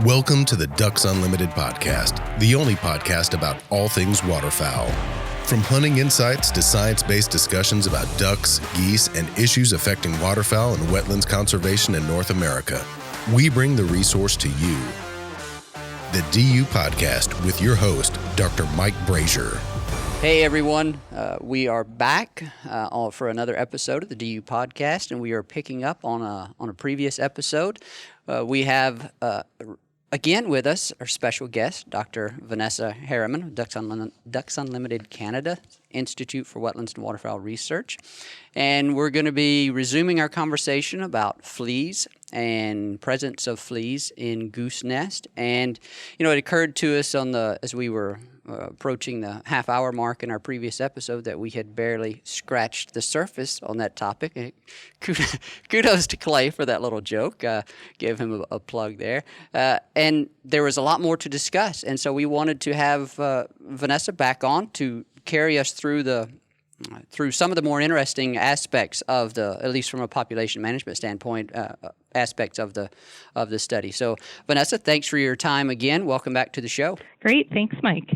Welcome to the Ducks Unlimited podcast, the only podcast about all things waterfowl. From hunting insights to science-based discussions about ducks, geese, and issues affecting waterfowl and wetlands conservation in North America, we bring the resource to you. The DU Podcast with your host, Dr. Mike Brazier. Hey everyone, we are back for another episode of the DU Podcast, and we are picking up on a previous episode. We have again with us our special guest, Dr. Vanessa Harriman of Ducks Unlimited Canada Institute for Wetlands and Waterfowl Research, and we're going to be resuming our conversation about fleas and presence of fleas in goose nest. And it occurred to us as we were approaching the half-hour mark in our previous episode that we had barely scratched the surface on that topic. Kudos to Clay for that little joke. Give him a plug there. And there was a lot more to discuss, and so we wanted to have Vanessa back on to carry us through some of the more interesting aspects of at least from a population management standpoint, aspects of the study. So, Vanessa, thanks for your time again. Welcome back to the show. Great. Thanks, Mike.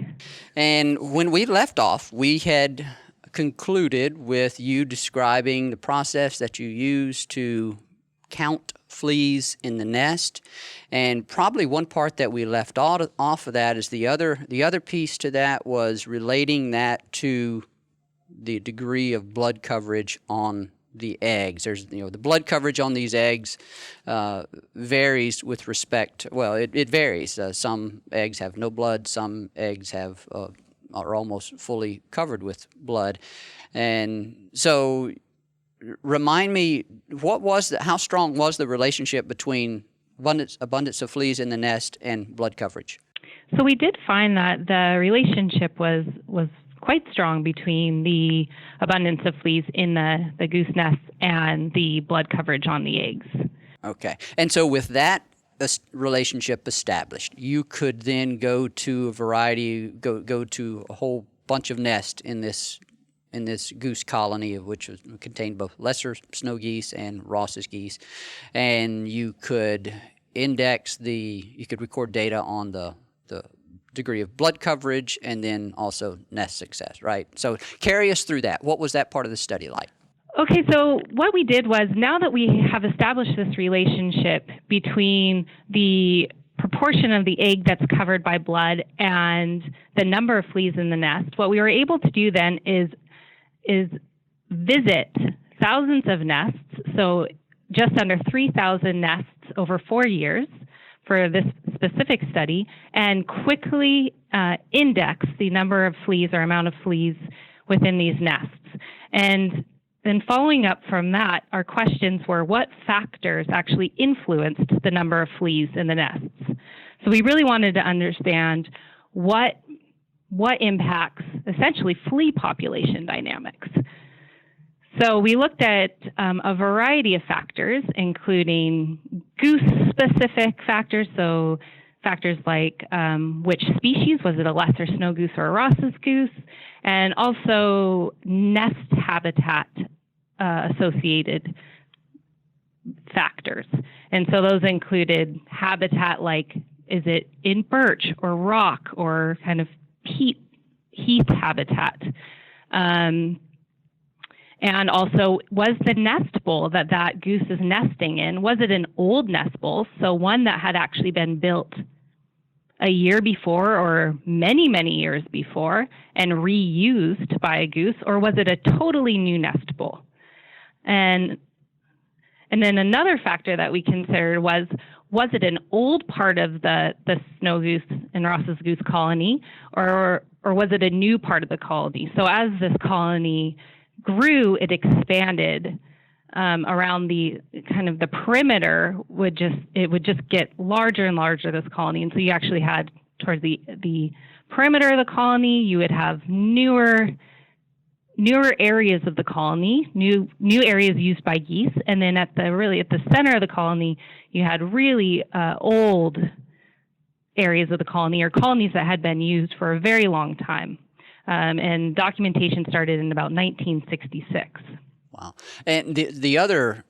And when we left off, we had concluded with you describing the process that you use to count fleas in the nest. And probably one part that we left off of that is the other piece to that was relating that to the degree of blood coverage on the eggs. There's, the blood coverage on these eggs varies with respect. Well, it varies. Some eggs have no blood. Some eggs are almost fully covered with blood. And so, remind me, how strong was the relationship between abundance of fleas in the nest and blood coverage? So we did find that the relationship was quite strong between the abundance of fleas in the goose nests and the blood coverage on the eggs. Okay. And so with that relationship established, you could then go to go to a whole bunch of nests in this goose colony, of which contained both lesser snow geese and Ross's geese, and you could record data on the degree of blood coverage and then also nest success, right? So carry us through that. What was that part of the study like? Okay, so what we did was, now that we have established this relationship between the proportion of the egg that's covered by blood and the number of fleas in the nest, what we were able to do then is visit thousands of nests, so just under 3,000 nests over 4 years for this specific study, and quickly index the number of fleas or amount of fleas within these nests. And then following up from that, our questions were, what factors actually influenced the number of fleas in the nests? So we really wanted to understand what impacts essentially flea population dynamics. So we looked at a variety of factors, including goose-specific factors, so factors like which species, was it a lesser snow goose or a Ross's goose, and also nest habitat associated factors. And so those included habitat like, is it in birch or rock or kind of heath habitat? And also, was the nest bowl that goose is nesting in, was it an old nest bowl, so one that had actually been built a year before or many, many years before and reused by a goose, or was it a totally new nest bowl? And then another factor that we considered was it an old part of the snow goose and Ross's goose colony, or was it a new part of the colony? So as this colony grew, it expanded around the kind of the perimeter would just get larger and larger, this colony. And so you actually had towards the perimeter of the colony, you would have newer areas of the colony, new areas used by geese, and then at the center of the colony, you had really old areas of the colony, or colonies that had been used for a very long time. And documentation started in about 1966. Wow. And the other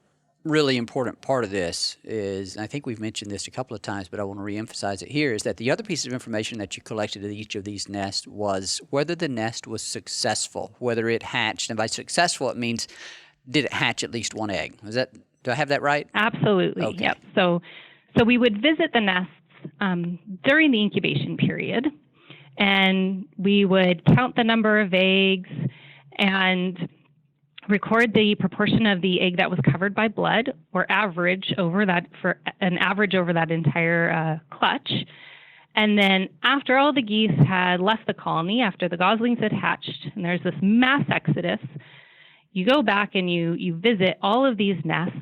really important part of this is, and I think we've mentioned this a couple of times, but I want to reemphasize it here, is that the other piece of information that you collected at each of these nests was whether the nest was successful, whether it hatched. And by successful, it means did it hatch at least one egg? Do I have that right? Absolutely. Okay. Yep. So we would visit the nests during the incubation period, and we would count the number of eggs and record the proportion of the egg that was covered by blood, or average over that entire clutch. And then after all the geese had left the colony, after the goslings had hatched, and there's this mass exodus, you go back and you visit all of these nests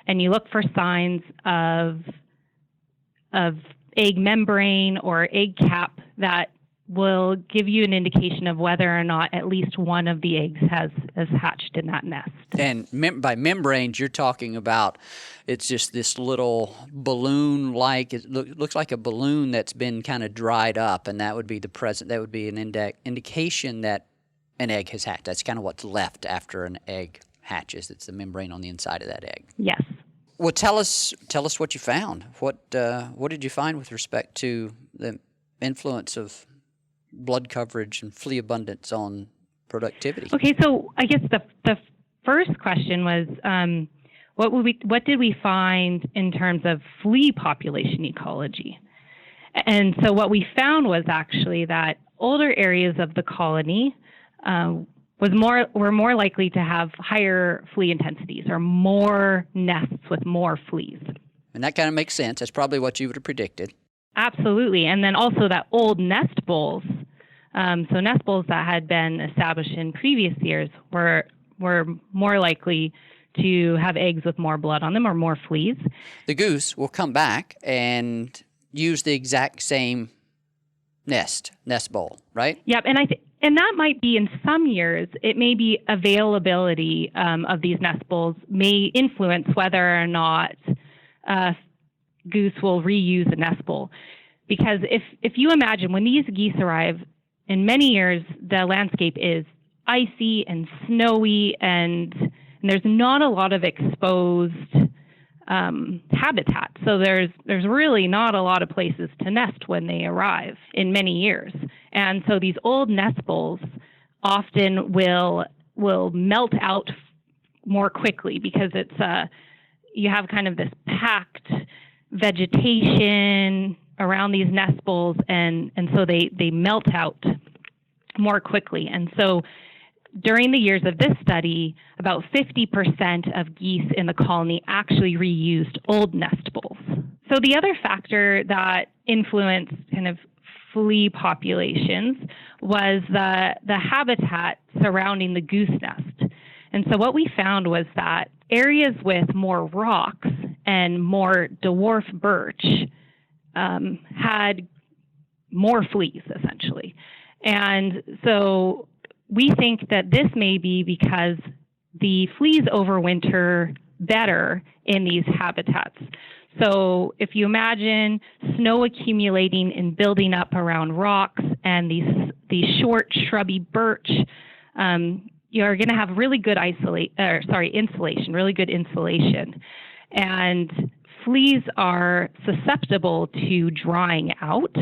and you look for signs of egg membrane or egg cap that will give you an indication of whether or not at least one of the eggs has hatched in that nest. And by membranes, you're talking about it's just this little balloon-like, it looks like a balloon that's been kind of dried up, and that would be that would be an indication that an egg has hatched. That's kind of what's left after an egg hatches. It's the membrane on the inside of that egg. Yes. Well, tell us what you found. What did you find with respect to the influence of blood coverage and flea abundance on productivity? Okay, so I guess the first question was, what did we find in terms of flea population ecology? And so what we found was actually that older areas of the colony were more likely to have higher flea intensities, or more nests with more fleas. And that kind of makes sense. That's probably what you would have predicted. Absolutely. And then also that old nest bowls, so nest bowls that had been established in previous years were more likely to have eggs with more blood on them, or more fleas. The goose will come back and use the exact same nest bowl, right? Yep. And that might be, in some years, it may be availability of these nest bowls may influence whether or not goose will reuse a nest bowl. Because if you imagine, when these geese arrive, in many years, the landscape is icy and snowy, and there's not a lot of exposed habitat. So there's really not a lot of places to nest when they arrive in many years. And so these old nest bowls often will melt out more quickly, because it's you have kind of this packed vegetation around these nest bowls, and so they melt out more quickly. And so during the years of this study, about 50% of geese in the colony actually reused old nest bowls. So the other factor that influenced kind of flea populations was the habitat surrounding the goose nest. And so what we found was that areas with more rocks and more dwarf birch had more fleas, essentially. And so we think that this may be because the fleas overwinter better in these habitats. So if you imagine snow accumulating and building up around rocks and these short shrubby birch, you're going to have really good insulation, really good insulation. And fleas are susceptible to drying out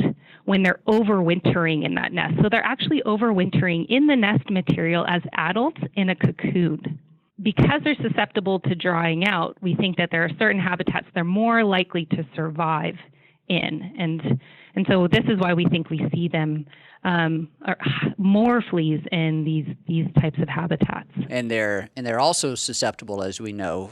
when they're overwintering in that nest. So they're actually overwintering in the nest material as adults in a cocoon. Because they're susceptible to drying out, we think that there are certain habitats they're more likely to survive in. And so this is why we think we see them more fleas in these types of habitats. And they're also susceptible, as we know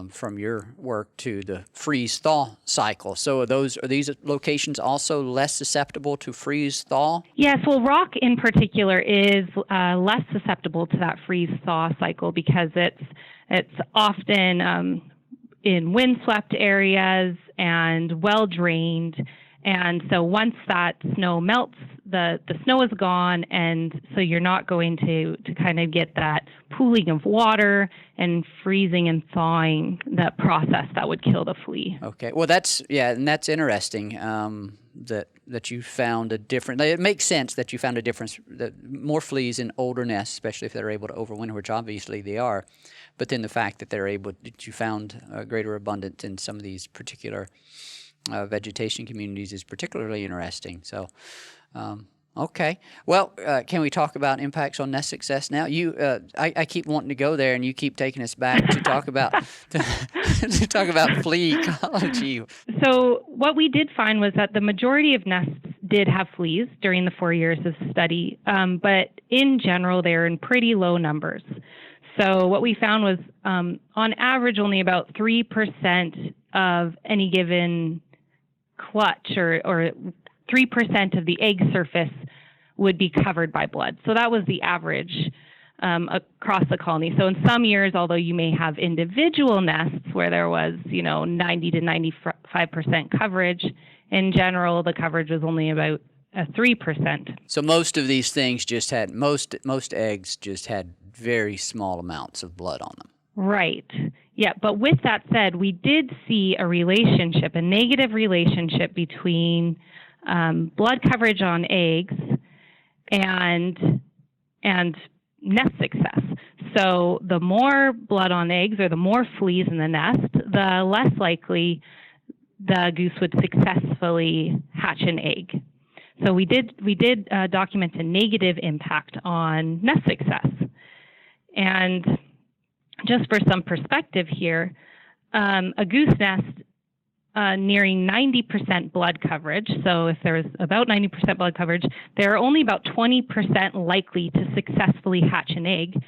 from your work, to the freeze-thaw cycle. So are these locations also less susceptible to freeze-thaw? Yes, well, rock in particular is less susceptible to that freeze-thaw cycle, because it's often in windswept areas and well-drained. And so once that snow melts, the snow is gone, and so you're not going to kind of get that pooling of water and freezing and thawing, that process that would kill the flea. Okay. Well, that's interesting. That you found a difference. It makes sense that you found a difference. More fleas in older nests, especially if they're able to overwinter, which obviously they are. But then the fact that you found a greater abundance in some of these particular vegetation communities is particularly interesting. So, okay. Well, can we talk about impacts on nest success now? I keep wanting to go there, and you keep taking us back to talk about to talk about flea ecology. So what we did find was that the majority of nests did have fleas during the 4 years of study, but in general, they're in pretty low numbers. So what we found was, on average, only about 3% of any given clutch or 3% of the egg surface would be covered by blood. So that was the average across the colony. So in some years, although you may have individual nests where there was, 90 to 95% coverage, in general, the coverage was only about 3%. So most of these things just had, most eggs just had very small amounts of blood on them. Right. Yeah, but with that said, we did see a negative relationship between blood coverage on eggs and nest success. So the more blood on eggs or the more fleas in the nest, the less likely the goose would successfully hatch an egg. So we did document a negative impact on nest success. And just for some perspective here, a goose nest nearing 90% blood coverage, so if there's about 90% blood coverage, they're only about 20% likely to successfully hatch an egg,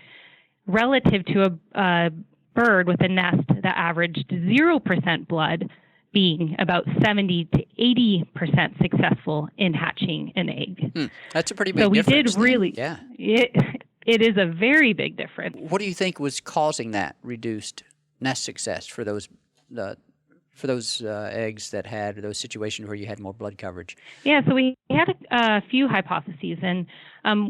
relative to a bird with a nest that averaged 0% blood being about 70 to 80% successful in hatching an egg. That's a pretty big difference. So we did really, yeah. It is a very big difference. What do you think was causing that reduced nest success for those eggs that had those situations where you had more blood coverage? Yeah, so we had a few hypotheses, and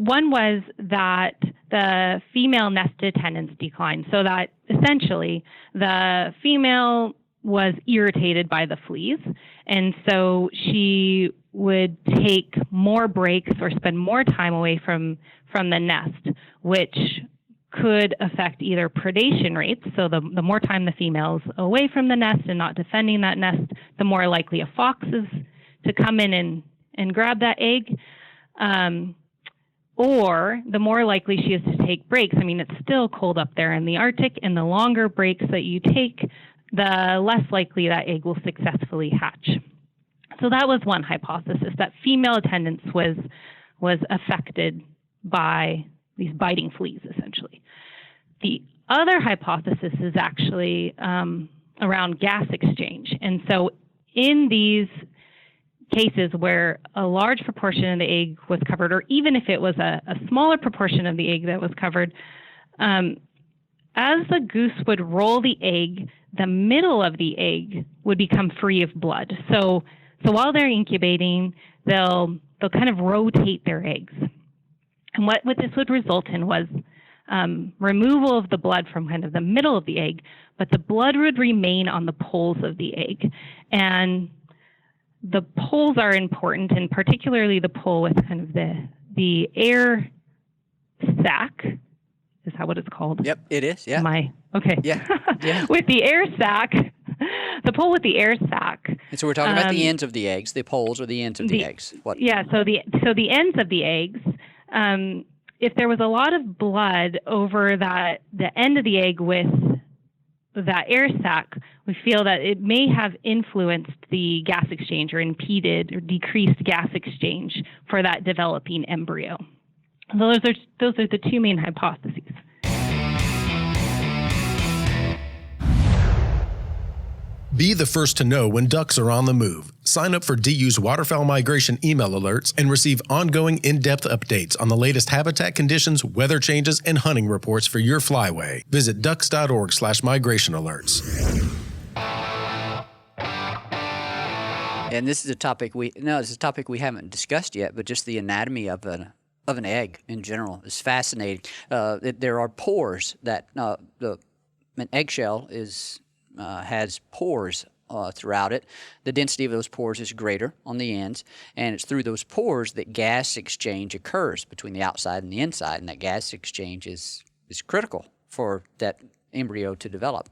one was that the female nest attendance declined, so that essentially the female was irritated by the fleas, and so she would take more breaks or spend more time away from the nest, which could affect either predation rates. So the more time the female's away from the nest and not defending that nest, the more likely a fox is to come in and grab that egg. Or the more likely she is to take breaks. I mean, it's still cold up there in the Arctic, and the longer breaks that you take, the less likely that egg will successfully hatch. So that was one hypothesis, that female attendance was affected by these biting fleas, essentially. The other hypothesis is actually around gas exchange. And so in these cases where a large proportion of the egg was covered, or even if it was a smaller proportion of the egg that was covered, as the goose would roll the egg, the middle of the egg would become free of blood. So while they're incubating, they'll kind of rotate their eggs. And what this would result in was removal of the blood from kind of the middle of the egg, but the blood would remain on the poles of the egg. And the poles are important, and particularly the pole with kind of the air sac. Is that what it's called? Yep, it is. Yeah. Okay. Yeah. Yeah. With the air sac, the pole with the air sac. And so we're talking about the ends of the eggs. The poles are the ends of the eggs. What? Yeah. So the ends of the eggs. If there was a lot of blood over the end of the egg with that air sac, we feel that it may have influenced the gas exchange or impeded or decreased gas exchange for that developing embryo. Those are the two main hypotheses. Be the first to know when ducks are on the move. Sign up for DU's waterfowl migration email alerts and receive ongoing in-depth updates on the latest habitat conditions, weather changes, and hunting reports for your flyway. Visit ducks.org/migration alerts. And this is a topic we haven't discussed yet, but just the anatomy of an egg in general is fascinating. There are pores that an eggshell has pores throughout it. The density of those pores is greater on the ends, and it's through those pores that gas exchange occurs between the outside and the inside, and that gas exchange is critical for that embryo to develop.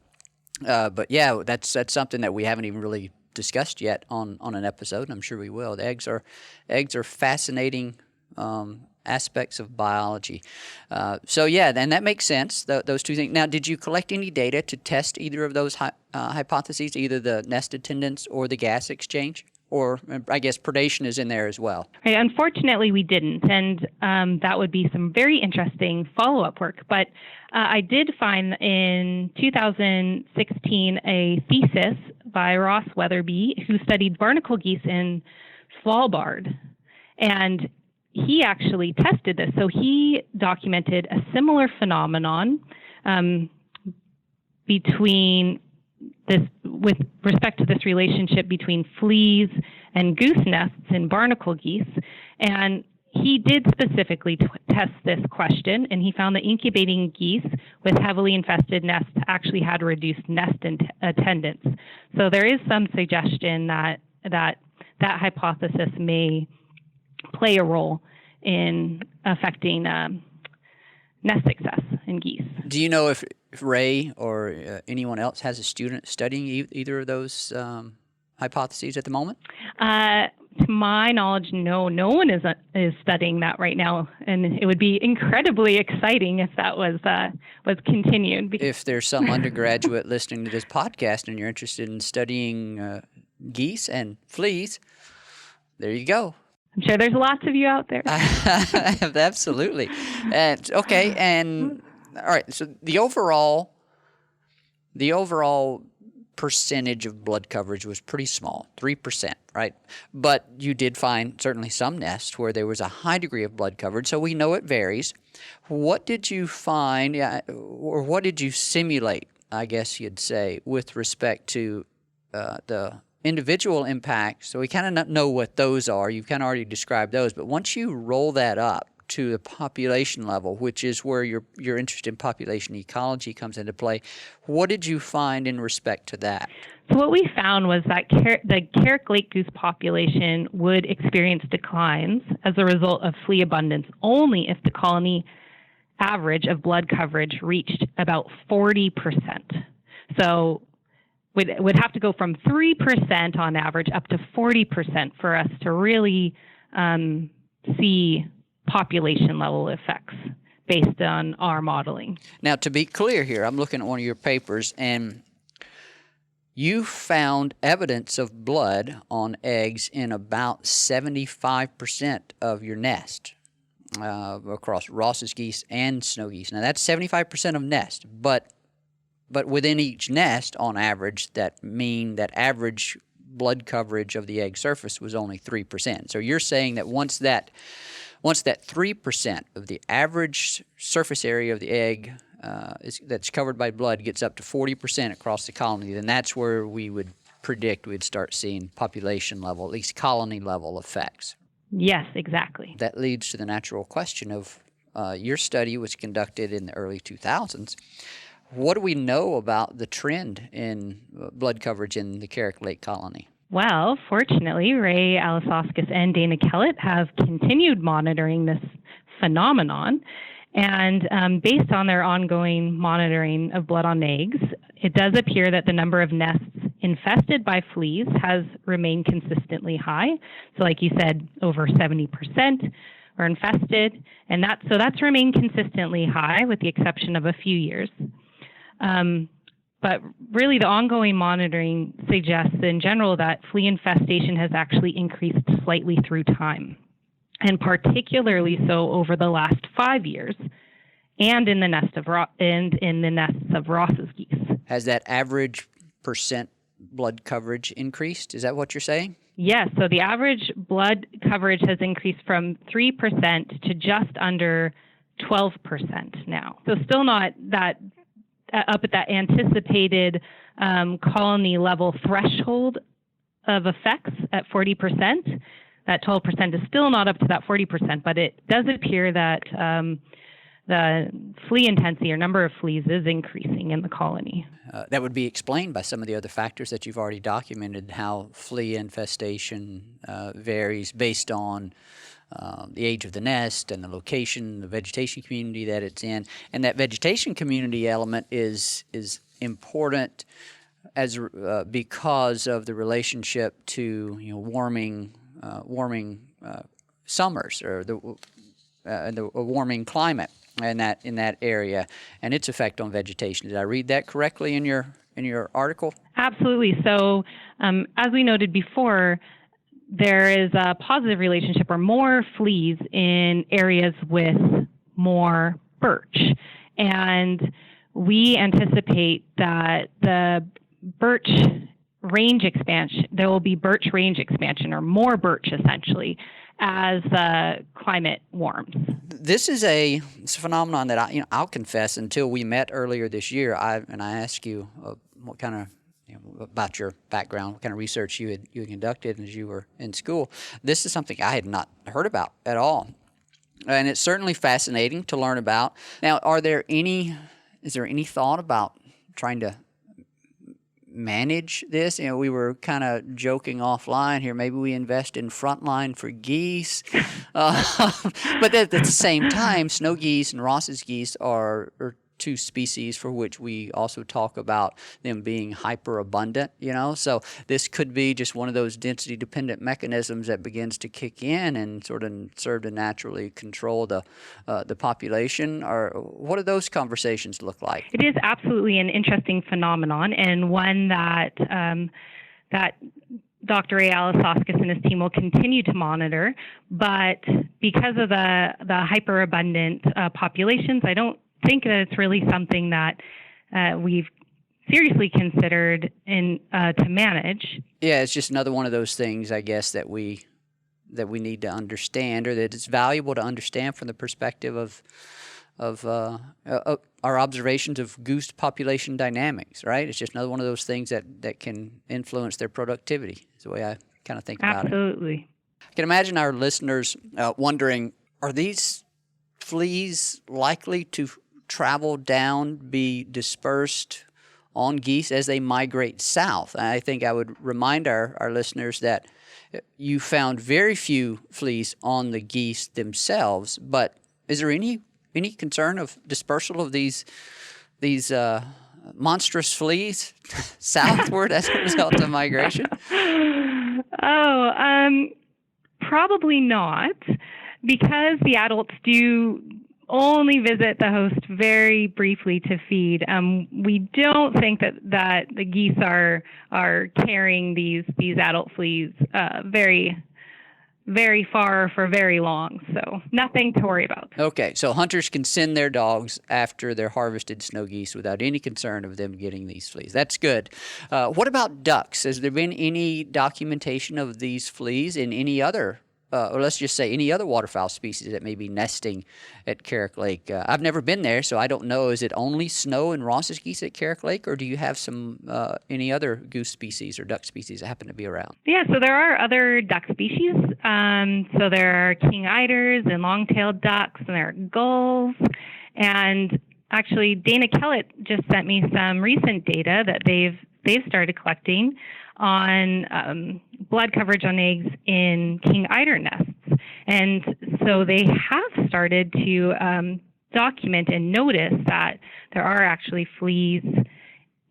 But yeah, that's something that we haven't even really discussed yet on an episode, and I'm sure we will. The eggs are fascinating aspects of biology. So yeah, and that makes sense, those two things. Now, did you collect any data to test either of those hypotheses, either the nest attendance or the gas exchange? Or I guess predation is in there as well. Right, unfortunately, we didn't, and that would be some very interesting follow-up work. But I did find in 2016 a thesis by Ross Weatherby, who studied barnacle geese in Svalbard, and he actually tested this. So he documented a similar phenomenon between this, with respect to this relationship between fleas and goose nests in barnacle geese. And he did specifically test this question, and he found that incubating geese with heavily infested nests actually had reduced nest attendance. So there is some suggestion that hypothesis may play a role in affecting nest success in geese. Do you know if Ray or anyone else has a student studying either of those hypotheses at the moment? To my knowledge, no one is studying that right now, and it would be incredibly exciting if that was continued. If there's some undergraduate listening to this podcast and you're interested in studying geese and fleas, there you go. I'm sure there's lots of you out there. Absolutely. And okay, and all right. So the overall percentage of blood coverage was pretty small, 3%, right? But you did find certainly some nests where there was a high degree of blood coverage, so we know it varies. What did you find, or what did you simulate, I guess you'd say, with respect to the individual impact? So we kind of know what those are. You've kind of already described those, but once you roll that up to the population level, which is where your interest in population ecology comes into play, what did you find in respect to that? So what we found was that the Carrick Lake goose population would experience declines as a result of flea abundance only if the colony average of blood coverage reached about 40%. So would have to go from 3% on average up to 40% for us to really see population level effects based on our modeling. Now, to be clear here, I'm looking at one of your papers, and you found evidence of blood on eggs in about 75% of your nest across Ross's geese and snow geese. Now, that's 75% of nest, but within each nest, on average, that average blood coverage of the egg surface was only 3%. So you're saying that once that 3% of the average surface area of the egg that's covered by blood gets up to 40% across the colony, then that's where we would predict we'd start seeing population level, at least colony level effects. Yes, exactly. That leads to the natural question of your study was conducted in the early 2000s. What do we know about the trend in blood coverage in the Carrick Lake colony? Well, fortunately, Ray Alisoskas and Dana Kellett have continued monitoring this phenomenon. And based on their ongoing monitoring of blood on eggs, it does appear that the number of nests infested by fleas has remained consistently high. So like you said, over 70% are infested. And that's remained consistently high with the exception of a few years. But really, the ongoing monitoring suggests in general that flea infestation has actually increased slightly through time, and particularly so over the last 5 years, and in the nests of Ross's geese. Has that average percent blood coverage increased? Is that what you're saying? Yes. So the average blood coverage has increased from 3% to just under 12% now. So still not that up at that anticipated colony level threshold of effects at 40%. That 12% is still not up to that 40%, but it does appear that the flea intensity or number of fleas is increasing in the colony. That would be explained by some of the other factors that you've already documented, how flea infestation varies based on the age of the nest and the location, the vegetation community that it's in. And that vegetation community element is important as because of the relationship to warming summers or the warming climate in that area and its effect on vegetation. Did I read that correctly in your article? Absolutely. So as we noted before, there is a positive relationship or more fleas in areas with more birch. And we anticipate that the birch range expansion, there will be birch range expansion or more birch essentially as the climate warms. This is a phenomenon that I'll confess, until we met earlier this year, I asked you what kind of about your background, what kind of research you had conducted as you were in school. This is something I had not heard about at all, and it's certainly fascinating to learn about. Now, is there any thought about trying to manage this? We were kind of joking offline here. Maybe we invest in Frontline for geese, but at the same time, snow geese and Ross's geese are two species for which we also talk about them being hyperabundant. So this could be just one of those density-dependent mechanisms that begins to kick in and sort of serve to naturally control the population. Or what do those conversations look like? It is absolutely an interesting phenomenon, and one that Dr. A. Alisauskas and his team will continue to monitor. But because of the hyperabundant populations, I don't think that it's really something that we've seriously considered to manage. Yeah, it's just another one of those things, I guess, that we need to understand, or that it's valuable to understand from the perspective of our observations of goose population dynamics, right? It's just another one of those things that can influence their productivity. Is the way I kind of think about it. Absolutely. I can imagine our listeners wondering, are these fleas likely to travel down, be dispersed on geese as they migrate south? And I think I would remind our listeners that you found very few fleas on the geese themselves, but is there any concern of dispersal of these monstrous fleas southward as a result of migration? Probably not, because the adults do only visit the host very briefly to feed. We don't think that the geese are carrying these adult fleas very, very far for very long. So nothing to worry about. Okay, so hunters can send their dogs after their harvested snow geese without any concern of them getting these fleas. That's good. What about ducks? Has there been any documentation of these fleas in any other or let's just say any other waterfowl species that may be nesting at Carrick Lake? I've never been there, so I don't know. Is it only snow and Ross's geese at Carrick Lake, or do you have any other goose species or duck species that happen to be around? Yeah, so there are other duck species. So there are king eiders and long-tailed ducks, and there are gulls. And actually, Dana Kellett just sent me some recent data that they've started collecting on blood coverage on eggs in king eider nests. And so they have started to document and notice that there are actually fleas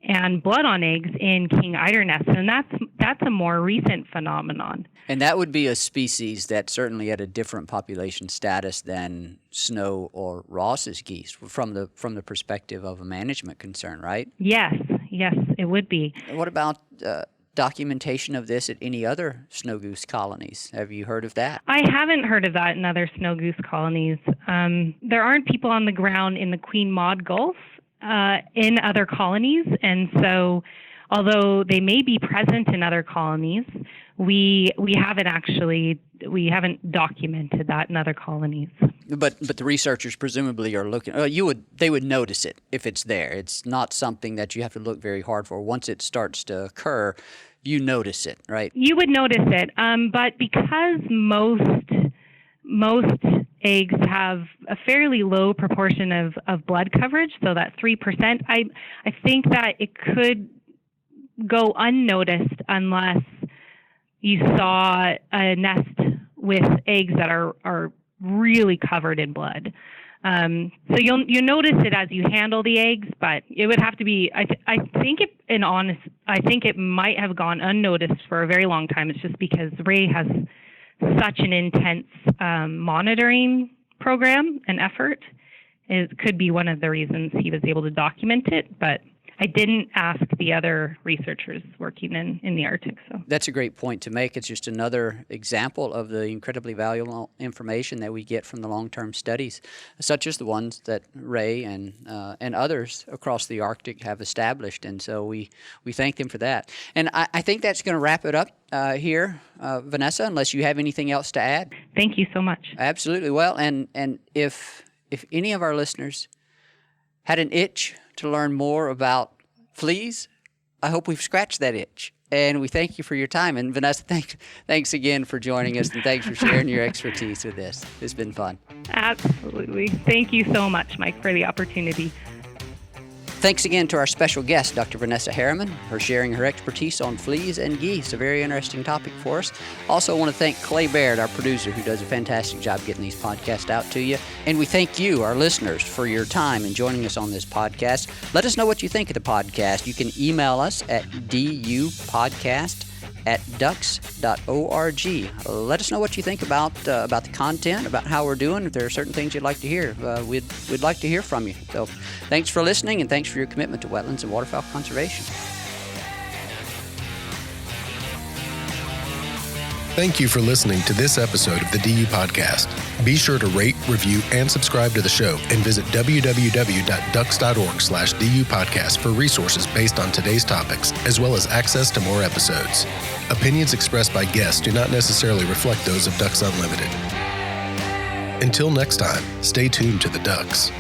and blood on eggs in king eider nests, and that's a more recent phenomenon. And that would be a species that certainly had a different population status than snow or Ross's geese from the perspective of a management concern, right? Yes, it would be. What about documentation of this at any other snow goose colonies? Have you heard of that? I haven't heard of that in other snow goose colonies. There aren't people on the ground in the Queen Maud Gulf in other colonies, and so although they may be present in other colonies, we haven't documented that in other colonies. But the researchers presumably are looking. They would notice it if it's there. It's not something that you have to look very hard for. Once it starts to occur, you notice it, right? You would notice it, but because most eggs have a fairly low proportion of blood coverage, so that 3%, I think that it could go unnoticed unless you saw a nest with eggs that are really covered in blood. So you'll notice it as you handle the eggs, but it would have to be. I think it might have gone unnoticed for a very long time. It's just because Ray has such an intense monitoring program and effort. It could be one of the reasons he was able to document it, but I didn't ask the other researchers working in the Arctic. So that's a great point to make. It's just another example of the incredibly valuable information that we get from the long-term studies, such as the ones that Ray and others across the Arctic have established. And so we thank them for that. And I think that's going to wrap it up here, Vanessa, unless you have anything else to add. Thank you so much. Absolutely. Well, and if any of our listeners had an itch to learn more about fleas, I hope we've scratched that itch. And we thank you for your time. And Vanessa, thanks again for joining us, and thanks for sharing your expertise with this. It's been fun. Absolutely. Thank you so much, Mike, for the opportunity. Thanks again to our special guest, Dr. Vanessa Harriman, for sharing her expertise on fleas and geese, a very interesting topic for us. Also want to thank Clay Baird, our producer, who does a fantastic job getting these podcasts out to you. And we thank you, our listeners, for your time and joining us on this podcast. Let us know what you think of the podcast. You can email us at dupodcast@ducks.org. Let us know what you think about the content, about how we're doing. If there are certain things you'd like to hear, we'd like to hear from you. So thanks for listening, and thanks for your commitment to wetlands and waterfowl conservation. Thank you for listening to this episode of the DU Podcast. Be sure to rate, review, and subscribe to the show, and visit www.ducks.org/DU Podcast for resources based on today's topics, as well as access to more episodes. Opinions expressed by guests do not necessarily reflect those of Ducks Unlimited. Until next time, stay tuned to the Ducks.